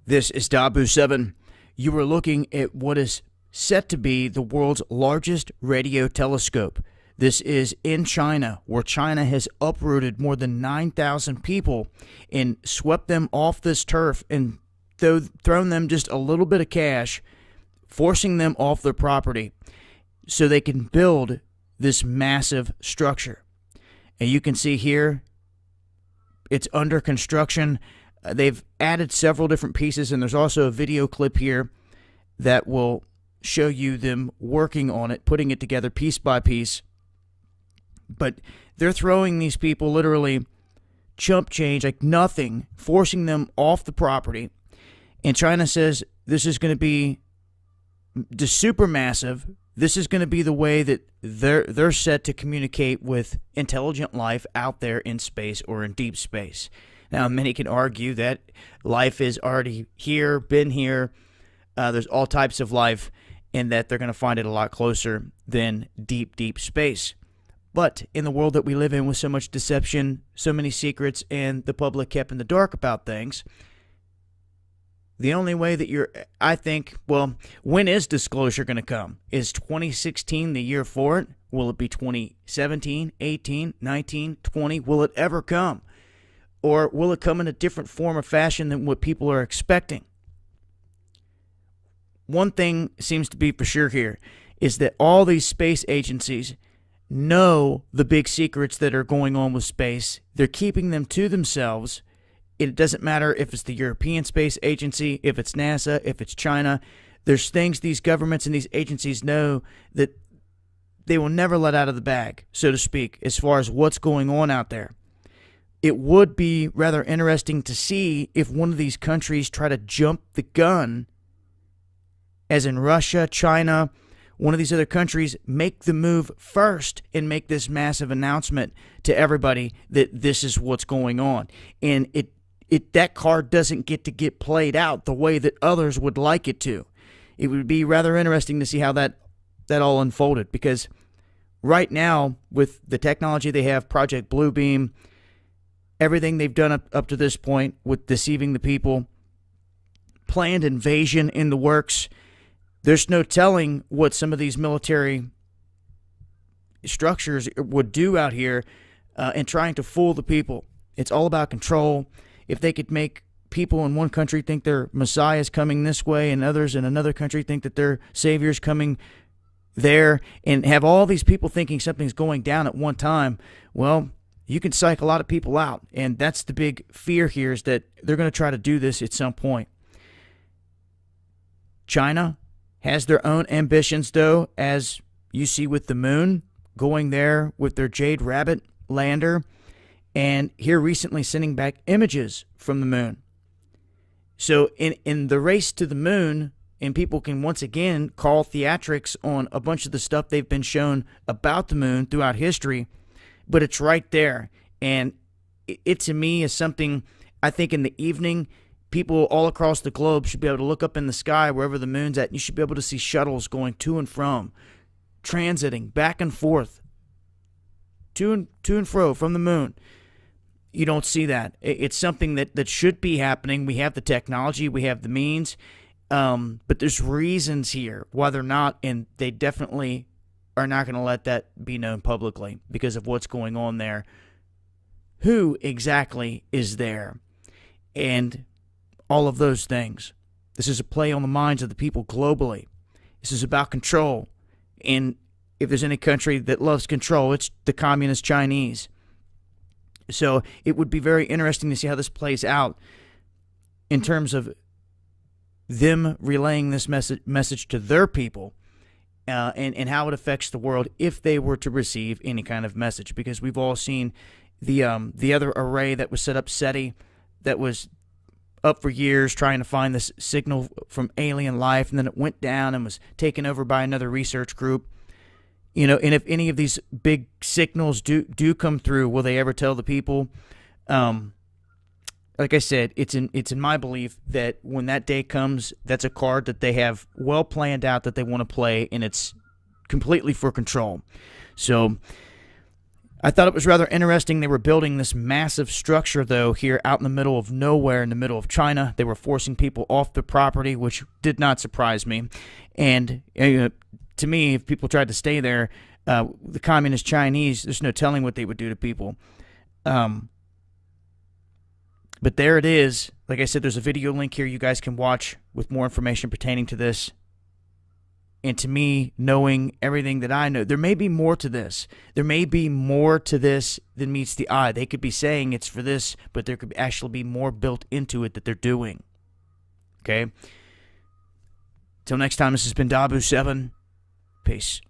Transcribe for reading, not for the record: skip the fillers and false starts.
This is Dabu7. You are looking at what is set to be the world's largest radio telescope. This is in China, where China has uprooted more than 9,000 people and swept them off this turf and thrown them just a little bit of cash, forcing them off their property so they can build this massive structure. And you can see here, it's under construction. They've added several different pieces, and there's also a video clip here that will show you them working on it, putting it together piece by piece. But they're throwing these people literally chump change, like nothing, forcing them off the property. And China says this is going to be just super massive. This is going to be the way that they're set to communicate with intelligent life out there in space or in deep space. Now, many can argue that life is already here, been here. There's all types of life, and that they're going to find it a lot closer than deep, deep space. But in the world that we live in with so much deception, so many secrets, and the public kept in the dark about things, the only way that I think, well, when is disclosure going to come? Is 2016 the year for it? Will it be 2017, 18, 19, 20? Will it ever come? Or will it come in a different form or fashion than what people are expecting? One thing seems to be for sure here is that all these space agencies know the big secrets that are going on with space. They're keeping them to themselves. It doesn't matter if it's the European Space Agency, if it's NASA, if it's China. There's things these governments and these agencies know that they will never let out of the bag, so to speak, as far as what's going on out there. It would be rather interesting to see if one of these countries try to jump the gun, as in Russia, China, one of these other countries, make the move first and make this massive announcement to everybody that this is what's going on. And that card doesn't get played out the way that others would like it to. It would be rather interesting to see how that all unfolded, because right now, with the technology they have, Project Bluebeam, everything they've done up to this point with deceiving the people, planned invasion in the works, there's no telling what some of these military structures would do out here in trying to fool the people. It's all about control. If they could make people in one country think their Messiah is coming this way and others in another country think that their Savior is coming there, and have all these people thinking something's going down at one time, well, you can psych a lot of people out. And that's the big fear here, is that they're going to try to do this at some point. China has their own ambitions, though, as you see with the moon, going there with their Jade Rabbit lander, and here recently sending back images from the moon. So in the race to the moon, and people can once again call theatrics on a bunch of the stuff they've been shown about the moon throughout history, but it's right there. And it to me is something, I think in the evening, people all across the globe should be able to look up in the sky wherever the moon's at, and you should be able to see shuttles going to and from, transiting back and forth, to and fro from the moon. You don't see that. It's something that should be happening. We have the technology, we have the means, but there's reasons here why they're not, and they definitely are not going to let that be known publicly because of what's going on there. Who exactly is there? And all of those things. This is a play on the minds of the people globally. This is about control. And if there's any country that loves control, it's the communist Chinese. So it would be very interesting to see how this plays out in terms of them relaying this message to their people, and how it affects the world if they were to receive any kind of message. Because we've all seen the other array that was set up, SETI, that was up for years trying to find this signal from alien life, and then it went down and was taken over by another research group. You know, and if any of these big signals do come through, will they ever tell the people? Like I said, it's in my belief that when that day comes, that's a card that they have well planned out that they want to play, and it's completely for control. So I thought it was rather interesting they were building this massive structure, though, here out in the middle of nowhere in the middle of China. They were forcing people off the property, which did not surprise me. And to me, if people tried to stay there, the communist Chinese, there's no telling what they would do to people. But there it is. Like I said, there's a video link here you guys can watch with more information pertaining to this. And to me, knowing everything that I know, there may be more to this. There may be more to this than meets the eye. They could be saying it's for this, but there could actually be more built into it that they're doing. Okay? Till next time, this has been Dabu7. Peace.